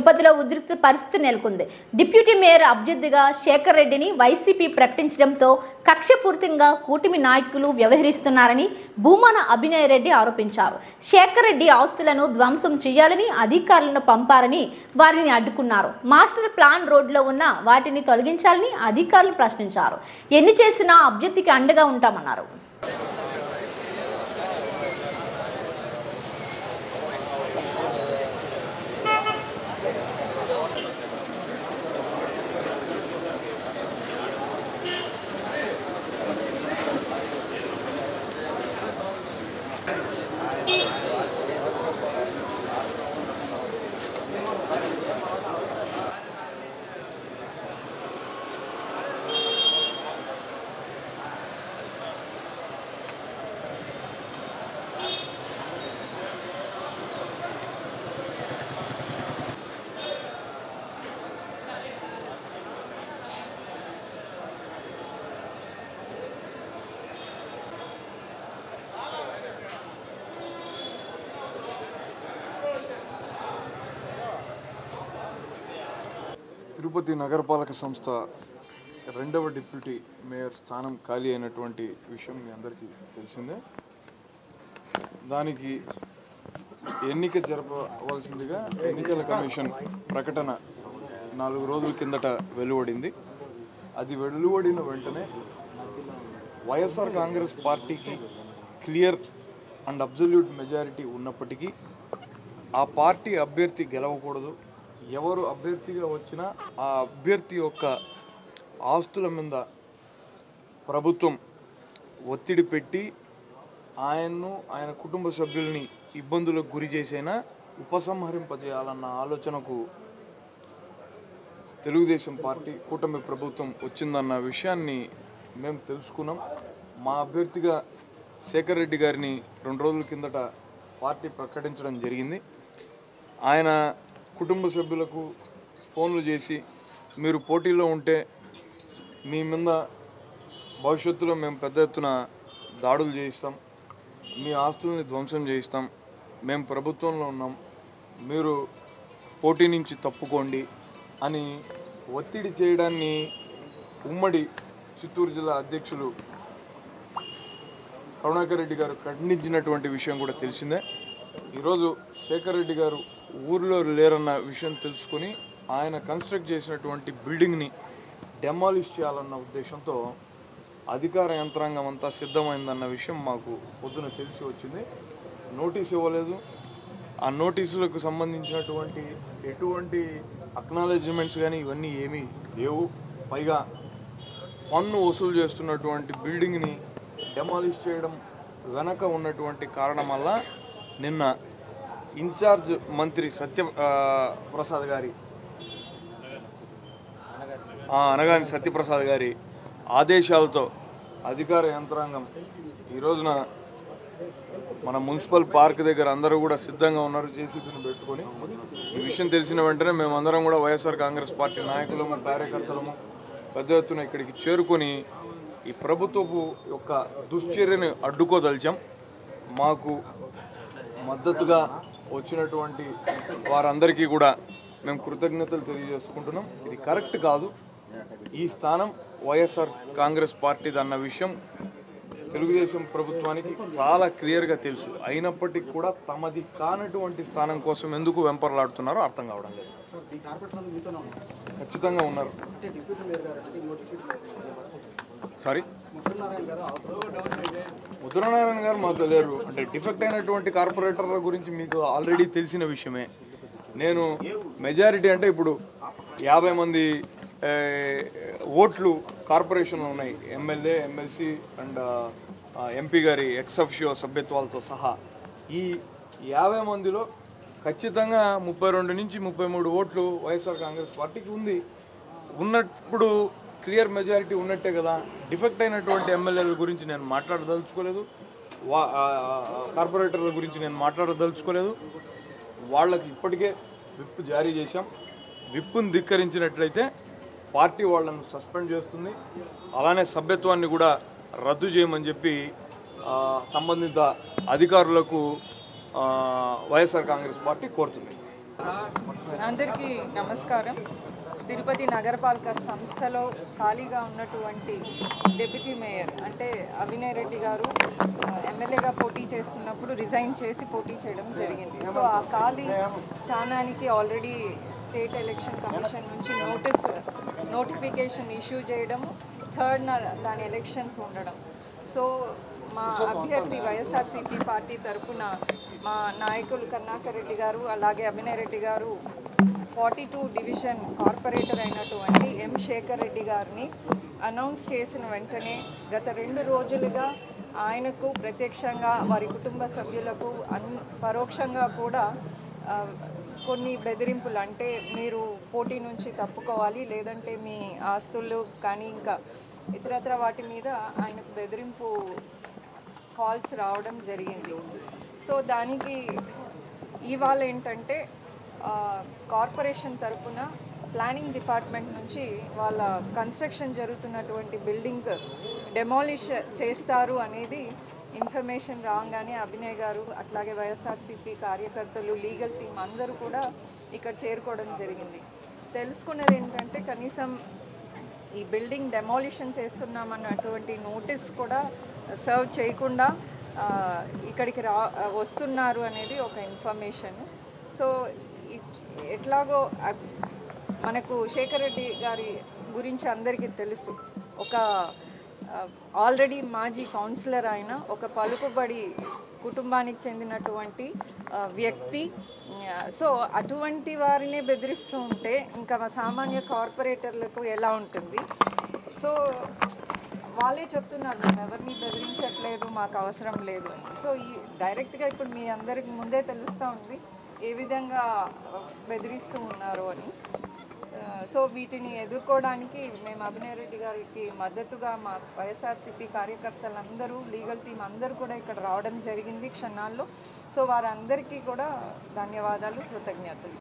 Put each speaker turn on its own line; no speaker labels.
తిరుపతిలో ఉద్రిక్త పరిస్థితి నెలకొంది. డిప్యూటీ మేయర్ అభ్యర్థిగా శేఖర్ రెడ్డిని వైసీపీ ప్రకటించడంతో కక్షపూరితంగా కూటమి నాయకులు వ్యవహరిస్తున్నారని భూమాన అభినయ్ రెడ్డి ఆరోపించారు. శేఖర్ రెడ్డి ఆస్తులను ధ్వంసం చేయాలని అధికారులను పంపారని వారిని అడ్డుకున్నారు. మాస్టర్ ప్లాన్ రోడ్లో ఉన్న వాటిని తొలగించాలని అధికారులు ప్రశ్నించారు. ఎన్ని చేసినా అభ్యర్థికి అండగా ఉంటామన్నారు.
తిరుపతి నగరపాలక సంస్థ రెండవ డిప్యూటీ మేయర్ స్థానం ఖాళీ అయినటువంటి విషయం మీ అందరికీ తెలిసిందే. దానికి ఎన్నిక జరపవలసిందిగా ఎన్నికల కమిషన్ ప్రకటన 4 రోజుల కిందట వెలువడింది. అది వెలువడిన వెంటనే వైఎస్ఆర్ కాంగ్రెస్ పార్టీకి క్లియర్ అండ్ అబ్జల్యూట్ మెజారిటీ ఉన్నప్పటికీ ఆ పార్టీ అభ్యర్థి గెలవకూడదు. ఎవరు అభ్యర్థిగా వచ్చినా ఆ అభ్యర్థి యొక్క ఆస్తుల మీద ప్రభుత్వం ఒత్తిడి పెట్టి ఆయన్ను ఆయన కుటుంబ సభ్యుల్ని ఇబ్బందులకు గురి చేసైనా ఉపసంహరింపజేయాలన్న ఆలోచనకు తెలుగుదేశం పార్టీ కూటమి ప్రభుత్వం వచ్చిందన్న విషయాన్ని మేము తెలుసుకున్నాం. మా అభ్యర్థిగా శేఖర్ రెడ్డి గారిని 2 రోజుల కిందట పార్టీ ప్రకటించడం జరిగింది. ఆయన కుటుంబ సభ్యులకు ఫోన్లు చేసి మీరు పోటీలో ఉంటే మీ మీద భవిష్యత్తులో మేము పెద్ద ఎత్తున దాడులు చేయిస్తాం, మీ ఆస్తుల్ని ధ్వంసం చేయిస్తాం, మేము ప్రభుత్వంలో ఉన్నాం, మీరు పోటీ నుంచి తప్పుకోండి అని ఒత్తిడి చేయడాన్ని ఉమ్మడి చిత్తూరు జిల్లా అధ్యక్షులు కరుణాకర్ రెడ్డి గారు ఖండించినటువంటి విషయం కూడా తెలిసిందే. ఈరోజు శేఖర్ రెడ్డి గారు ఊరిలో లేరన్న విషయం తెలుసుకుని ఆయన కన్స్ట్రక్ట్ చేసినటువంటి బిల్డింగ్ని డెమాలిష్ చేయాలన్న ఉద్దేశంతో అధికార యంత్రాంగం అంతా సిద్ధమైందన్న విషయం మాకు పొద్దున తెలిసి వచ్చింది. నోటీస్ ఇవ్వలేదు. ఆ నోటీసులకు సంబంధించినటువంటి ఎటువంటి అక్నాలెడ్జ్మెంట్స్ కానీ ఇవన్నీ ఏమీ లేవు. పైగా పన్ను వసూలు చేస్తున్నటువంటి బిల్డింగ్ని డెమాలిష్ చేయడం వెనక ఉన్నటువంటి కారణం వల్ల నిన్న ఇన్ఛార్జ్ మంత్రి సత్యప్రసాద్ గారి అనగాని సత్యప్రసాద్ గారి ఆదేశాలతో అధికార యంత్రాంగం ఈ రోజున మన మున్సిపల్ పార్క్ దగ్గర అందరూ కూడా సిద్ధంగా ఉన్నారు జేసీబీని పెట్టుకొని. ఈ విషయం తెలిసిన వెంటనే మేమందరం కూడా వైఎస్ఆర్ కాంగ్రెస్ పార్టీ నాయకులము కార్యకర్తలము పెద్ద ఎత్తున ఇక్కడికి చేరుకొని ఈ ప్రభుత్వపు యొక్క దుశ్చర్యను అడ్డుకోదలిచాం. మాకు మద్దతుగా వచ్చినటువంటి వారందరికీ కూడా మేము కృతజ్ఞతలు తెలియజేసుకుంటున్నాం. ఇది కరెక్ట్ కాదు. ఈ స్థానం వైఎస్ఆర్ కాంగ్రెస్ పార్టీది అన్న విషయం తెలుగుదేశం ప్రభుత్వానికి చాలా క్లియర్గా తెలుసు. అయినప్పటికీ కూడా తమది కానటువంటి స్థానం కోసం ఎందుకు వెంపర్లాడుతున్నారో అర్థం కావడం లేదు. ఖచ్చితంగా ఉన్నారు. సారీ, ముద్రనారాయణ గారు మాతో లేరు. అంటే డిఫెక్ట్ అయినటువంటి కార్పొరేటర్ల గురించి మీకు ఆల్రెడీ తెలిసిన విషయమే. నేను మెజారిటీ అంటే ఇప్పుడు 50 మంది ఓట్లు కార్పొరేషన్లు ఉన్నాయి, ఎమ్మెల్యే, ఎమ్మెల్సీ అండ్ ఎంపీ గారి ఎక్సఫిషియో సభ్యత్వాలతో సహా. ఈ 50 మందిలో ఖచ్చితంగా 32 నుంచి 33 ఓట్లు వైఎస్ఆర్ కాంగ్రెస్ పార్టీకి ఉంది. ఉన్నప్పుడు క్లియర్ మెజారిటీ ఉన్నట్టే కదా. డిఫెక్ట్ అయినటువంటి ఎమ్మెల్యేల గురించి నేను మాట్లాడదలుచుకోలేదు, కార్పొరేటర్ల గురించి నేను మాట్లాడదలుచుకోలేదు. వాళ్ళకి ఇప్పటికే విప్ జారీ చేశాం. విప్పును ధిక్కరించినట్లయితే పార్టీ వాళ్ళను సస్పెండ్ చేస్తుంది. అలానే సభ్యత్వాన్ని కూడా రద్దు చేయమని చెప్పి సంబంధిత అధికారులకు వైఎస్ఆర్ కాంగ్రెస్ పార్టీ కోరుతుంది.
అందరికీ నమస్కారం. తిరుపతి నగరపాలక సంస్థలో ఖాళీగా ఉన్నటువంటి డిప్యూటీ మేయర్ అంటే అభినయ్ రెడ్డి గారు ఎమ్మెల్యేగా పోటీ చేస్తున్నప్పుడు రిజైన్ చేసి పోటీ చేయడం జరిగింది. సో ఆ ఖాళీ స్థానానికి ఆల్రెడీ స్టేట్ ఎలక్షన్ కమిషన్ నుంచి నోటిఫికేషన్ ఇష్యూ చేయడం, 3rd దాని ఎలక్షన్స్ ఉండడం. సో మా అభ్యర్థి వైఎస్ఆర్సీపీ పార్టీ తరఫున మా నాయకులు కరుణాకర్ రెడ్డి గారు అలాగే అభినయ్ రెడ్డి గారు 42 డివిజన్ కార్పొరేటర్ అయినటువంటి ఎం శేఖర్ రెడ్డి గారిని అనౌన్స్ చేసిన వెంటనే గత 2 రోజులుగా ఆయనకు ప్రత్యక్షంగా వారి కుటుంబ సభ్యులకు పరోక్షంగా కూడా కొన్ని బెదిరింపులు, అంటే మీరు పోటీ నుంచి తప్పుకోవాలి లేదంటే మీ ఆస్తులు కానీ ఇంకా ఇతరత్ర వాటి మీద ఆయనకు బెదిరింపు కాల్స్ రావడం జరిగింది. సో దానికి ఇవాళ ఏంటంటే కార్పొరేషన్ తరఫున ప్లానింగ్ డిపార్ట్మెంట్ నుంచి వాళ్ళ కన్స్ట్రక్షన్ జరుగుతున్నటువంటి బిల్డింగ్ డెమాలిష్ చేస్తారు అనేది ఇన్ఫర్మేషన్ రాగానే అభినయ్ గారు అట్లాగే వైఎస్ఆర్సీపీ కార్యకర్తలు, లీగల్ టీం అందరూ కూడా ఇక్కడ చేరుకోవడం జరిగింది. తెలుసుకున్నది ఏంటంటే కనీసం ఈ బిల్డింగ్ డెమాలిషన్ చేస్తున్నామన్నటువంటి నోటీస్ కూడా సర్వ్ చేయకుండా ఇక్కడికి వస్తున్నారు అనేది ఒక ఇన్ఫర్మేషన్. సో ఎట్లాగో మనకు శేఖర్ రెడ్డి గారి గురించి అందరికీ తెలుసు. ఒక ఆల్రెడీ మాజీ కౌన్సిలర్ ఆయన, ఒక పలుకుబడి కుటుంబానికి చెందినటువంటి వ్యక్తి. సో అటువంటి వారినే బెదిరిస్తూ ఉంటే ఇంకా సామాన్య కార్పొరేటర్లకు ఎలా ఉంటుంది? సో వాళ్ళే చెప్తున్నారు మేము ఎవరిని బెదిరించట్లేదు, మాకు అవసరం లేదు అని. సో ఈ డైరెక్ట్గా ఇప్పుడు మీ అందరికి ముందే తెలుస్తూ ఉంది ఏ విధంగా బెదిరిస్తూ ఉన్నారు అని. సో వీటిని ఎదుర్కోవడానికి మేము అభినయ్ రెడ్డి గారికి మద్దతుగా మా వైఎస్ఆర్సీపీ కార్యకర్తలందరూ, లీగల్ టీం అందరూ కూడా ఇక్కడ రావడం జరిగింది క్షణాల్లో. సో వారందరికీ కూడా ధన్యవాదాలు, కృతజ్ఞతలు.